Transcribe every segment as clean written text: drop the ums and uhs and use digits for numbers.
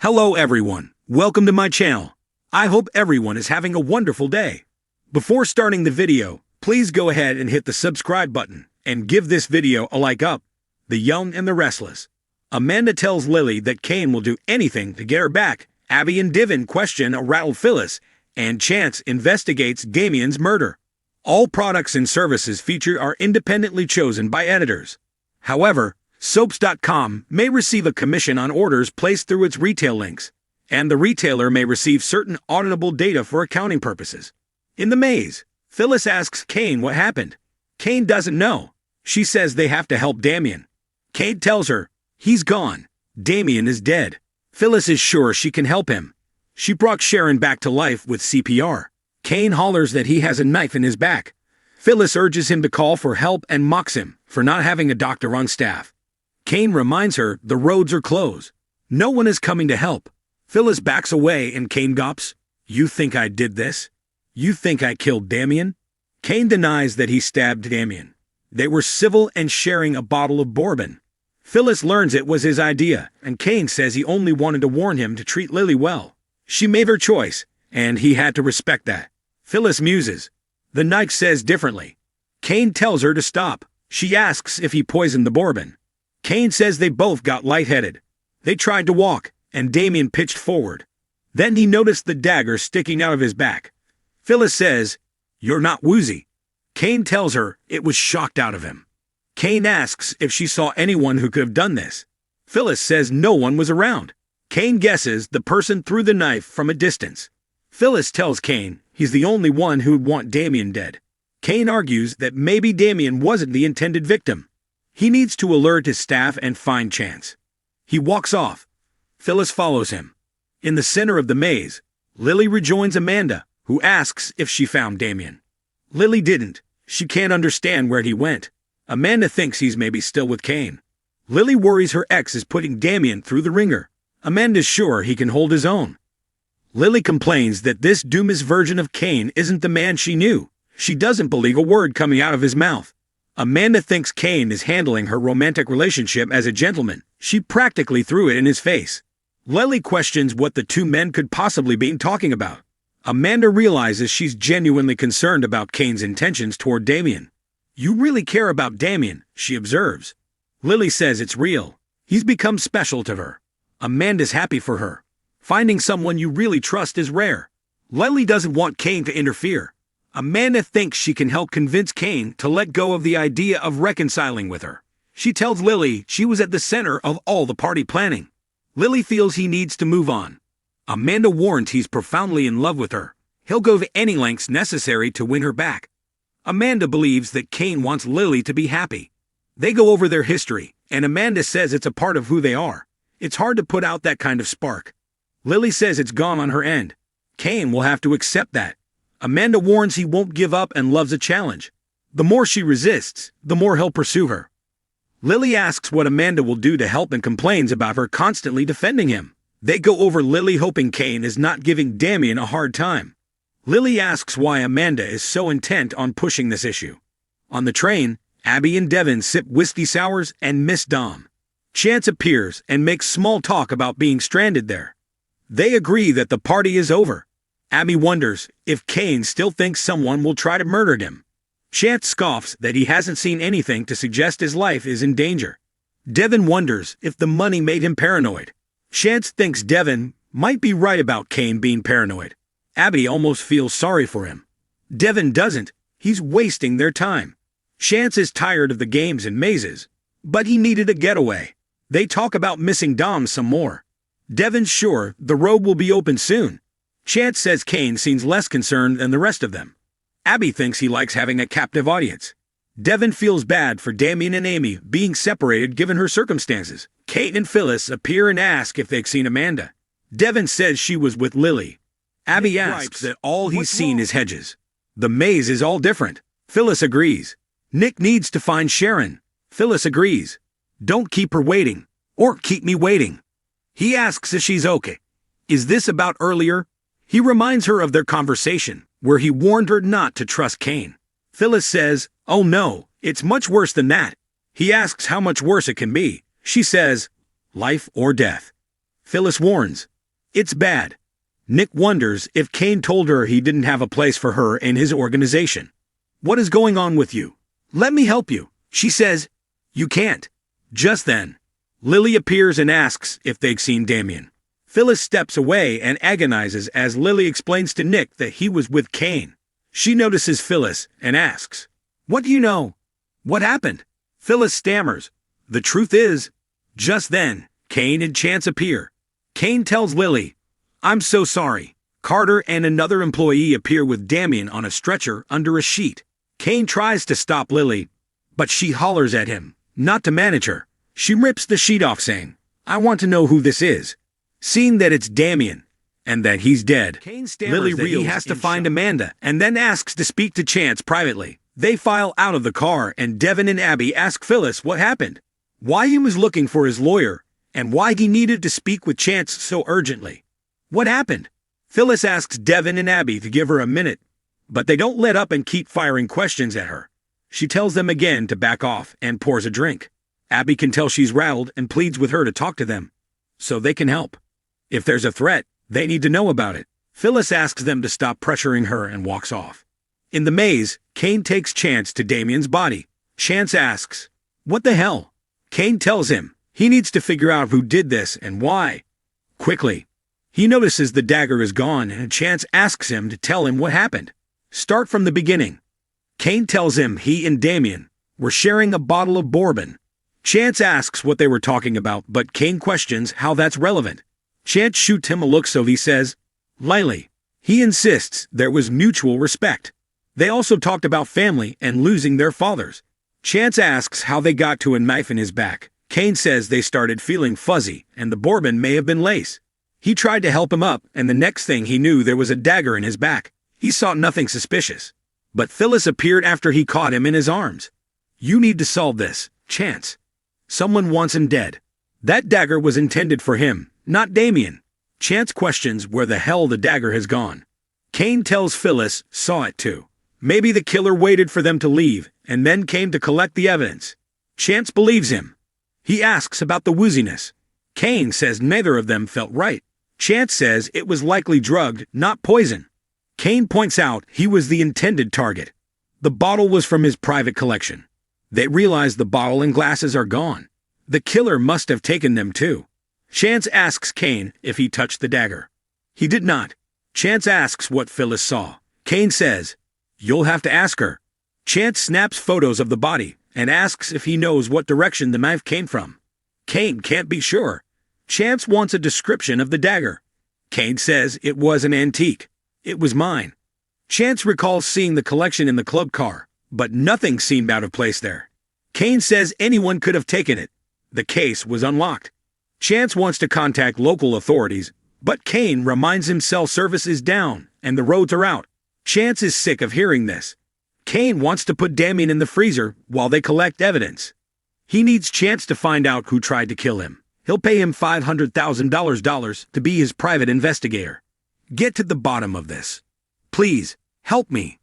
Hello everyone, welcome to my channel. I hope everyone is having a wonderful day. Before starting the video, please go ahead and hit the subscribe button and give this video a like up. The Young and the Restless. Amanda tells Lily that Kane will do anything to get her back. Abby and Devin question a rattled Phyllis, and Chance investigates Damien's murder. All products and services featured are independently chosen by editors. However, Soaps.com may receive a commission on orders placed through its retail links, and the retailer may receive certain auditable data for accounting purposes. In the maze, Phyllis asks Kane what happened. Kane doesn't know. She says they have to help Damien. Kane tells her, he's gone. Damien is dead. Phyllis is sure she can help him. She brought Sharon back to life with CPR. Kane hollers that he has a knife in his back. Phyllis urges him to call for help and mocks him for not having a doctor on staff. Kane reminds her the roads are closed. No one is coming to help. Phyllis backs away and Kane gulps. You think I did this? You think I killed Damien? Kane denies that he stabbed Damien. They were civil and sharing a bottle of bourbon. Phyllis learns it was his idea, and Kane says he only wanted to warn him to treat Lily well. She made her choice, and he had to respect that. Phyllis muses. The knife says differently. Kane tells her to stop. She asks if he poisoned the bourbon. Kane says they both got lightheaded. They tried to walk, and Damien pitched forward. Then he noticed the dagger sticking out of his back. Phyllis says, "You're not woozy." Kane tells her it was shocked out of him. Kane asks if she saw anyone who could have done this. Phyllis says no one was around. Kane guesses the person threw the knife from a distance. Phyllis tells Kane he's the only one who'd want Damien dead. Kane argues that maybe Damien wasn't the intended victim. He needs to alert his staff and find Chance. He walks off. Phyllis follows him. In the center of the maze, Lily rejoins Amanda, who asks if she found Damien. Lily didn't. She can't understand where he went. Amanda thinks he's maybe still with Kane. Lily worries her ex is putting Damien through the ringer. Amanda's sure he can hold his own. Lily complains that this Dumas version of Kane isn't the man she knew. She doesn't believe a word coming out of his mouth. Amanda thinks Kane is handling her romantic relationship as a gentleman. She practically threw it in his face. Lily questions what the two men could possibly be talking about. Amanda realizes she's genuinely concerned about Kane's intentions toward Damien. You really care about Damien, she observes. Lily says it's real. He's become special to her. Amanda's happy for her. Finding someone you really trust is rare. Lily doesn't want Kane to interfere. Amanda thinks she can help convince Kane to let go of the idea of reconciling with her. She tells Lily she was at the center of all the party planning. Lily feels he needs to move on. Amanda warns he's profoundly in love with her. He'll go to any lengths necessary to win her back. Amanda believes that Kane wants Lily to be happy. They go over their history, and Amanda says it's a part of who they are. It's hard to put out that kind of spark. Lily says it's gone on her end. Kane will have to accept that. Amanda warns he won't give up and loves a challenge. The more she resists, the more he'll pursue her. Lily asks what Amanda will do to help and complains about her constantly defending him. They go over Lily hoping Kane is not giving Damien a hard time. Lily asks why Amanda is so intent on pushing this issue. On the train, Abby and Devin sip whiskey sours and miss Dom. Chance appears and makes small talk about being stranded there. They agree that the party is over. Abby wonders if Kane still thinks someone will try to murder him. Chance scoffs that he hasn't seen anything to suggest his life is in danger. Devin wonders if the money made him paranoid. Chance thinks Devin might be right about Kane being paranoid. Abby almost feels sorry for him. Devin doesn't. He's wasting their time. Chance is tired of the games and mazes, but he needed a getaway. They talk about missing Dom some more. Devin's sure the road will be open soon. Chance says Kane seems less concerned than the rest of them. Abby thinks he likes having a captive audience. Devin feels bad for Damien and Amy being separated given her circumstances. Kate and Phyllis appear and ask if they've seen Amanda. Devin says she was with Lily. Abby asks that all he's seen is hedges. The maze is all different. Phyllis agrees. Nick needs to find Sharon. Phyllis agrees. Don't keep her waiting. Or keep me waiting. He asks if she's okay. Is this about earlier? He reminds her of their conversation, where he warned her not to trust Kane. Phyllis says, "Oh no, it's much worse than that." He asks how much worse it can be. She says, "Life or death." Phyllis warns. It's bad. Nick wonders if Kane told her he didn't have a place for her in his organization. What is going on with you? Let me help you, she says. You can't. Just then, Lily appears and asks if they've seen Damien. Phyllis steps away and agonizes as Lily explains to Nick that he was with Kane. She notices Phyllis and asks, "What do you know? What happened?" Phyllis stammers. The truth is, just then, Kane and Chance appear. Kane tells Lily, "I'm so sorry." Carter and another employee appear with Damien on a stretcher under a sheet. Kane tries to stop Lily, but she hollers at him, not to manage her. She rips the sheet off saying, "I want to know who this is." Seeing that it's Damien, and that he's dead, Lily realizes he has to find Amanda, and then asks to speak to Chance privately. They file out of the car, and Devin and Abby ask Phyllis what happened, why he was looking for his lawyer, and why he needed to speak with Chance so urgently. What happened? Phyllis asks Devin and Abby to give her a minute, but they don't let up and keep firing questions at her. She tells them again to back off and pours a drink. Abby can tell she's rattled and pleads with her to talk to them, so they can help. If there's a threat, they need to know about it. Phyllis asks them to stop pressuring her and walks off. In the maze, Kane takes Chance to Damien's body. Chance asks, "What the hell?" Kane tells him he needs to figure out who did this and why. Quickly, he notices the dagger is gone and Chance asks him to tell him what happened. Start from the beginning. Kane tells him he and Damien were sharing a bottle of bourbon. Chance asks what they were talking about, but Kane questions how that's relevant. Chance shoots him a look, so he says, "Lily." He insists there was mutual respect. They also talked about family and losing their fathers. Chance asks how they got to a knife in his back. Kane says they started feeling fuzzy and the bourbon may have been lace. He tried to help him up, and the next thing he knew there was a dagger in his back. He saw nothing suspicious. But Phyllis appeared after he caught him in his arms. "You need to solve this, Chance. Someone wants him dead. That dagger was intended for him, not Damien." Chance questions where the hell the dagger has gone. Kane tells Phyllis saw it too. Maybe the killer waited for them to leave and then came to collect the evidence. Chance believes him. He asks about the wooziness. Kane says neither of them felt right. Chance says it was likely drugged, not poison. Kane points out he was the intended target. The bottle was from his private collection. They realize the bottle and glasses are gone. The killer must have taken them too. Chance asks Kane if he touched the dagger. He did not. Chance asks what Phyllis saw. Kane says, "You'll have to ask her." Chance snaps photos of the body and asks if he knows what direction the knife came from. Kane can't be sure. Chance wants a description of the dagger. Kane says it was an antique. It was mine. Chance recalls seeing the collection in the club car, but nothing seemed out of place there. Kane says anyone could have taken it. The case was unlocked. Chance wants to contact local authorities, but Kane reminds him cell service is down and the roads are out. Chance is sick of hearing this. Kane wants to put Damien in the freezer while they collect evidence. He needs Chance to find out who tried to kill him. He'll pay him $500,000 to be his private investigator. Get to the bottom of this. Please, help me.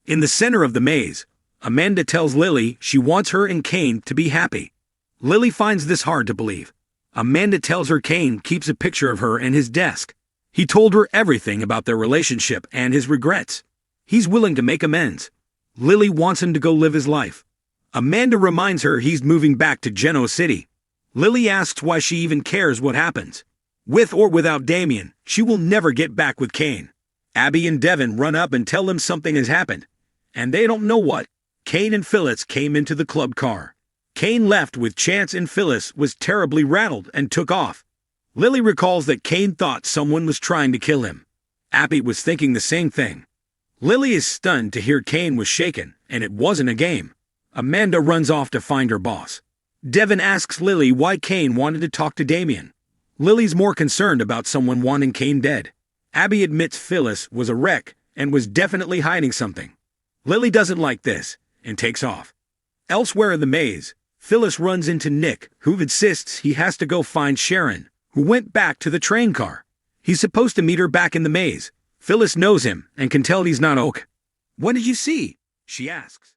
In the center of the maze, Amanda tells Lily she wants her and Kane to be happy. Lily finds this hard to believe. Amanda tells her Kane keeps a picture of her in his desk. He told her everything about their relationship and his regrets. He's willing to make amends. Lily wants him to go live his life. Amanda reminds her he's moving back to Geno City. Lily asks why she even cares what happens. With or without Damien, she will never get back with Kane. Abby and Devin run up and tell him something has happened, and they don't know what. Kane and Phyllis came into the club car. Kane left with Chance and Phyllis was terribly rattled and took off. Lily recalls that Kane thought someone was trying to kill him. Abby was thinking the same thing. Lily is stunned to hear Kane was shaken, and it wasn't a game. Amanda runs off to find her boss. Devin asks Lily why Kane wanted to talk to Damien. Lily's more concerned about someone wanting Kane dead. Abby admits Phyllis was a wreck and was definitely hiding something. Lily doesn't like this and takes off. Elsewhere in the maze, Phyllis runs into Nick, who insists he has to go find Sharon, who went back to the train car. He's supposed to meet her back in the maze. Phyllis knows him and can tell he's not okay. "What did you see?" she asks.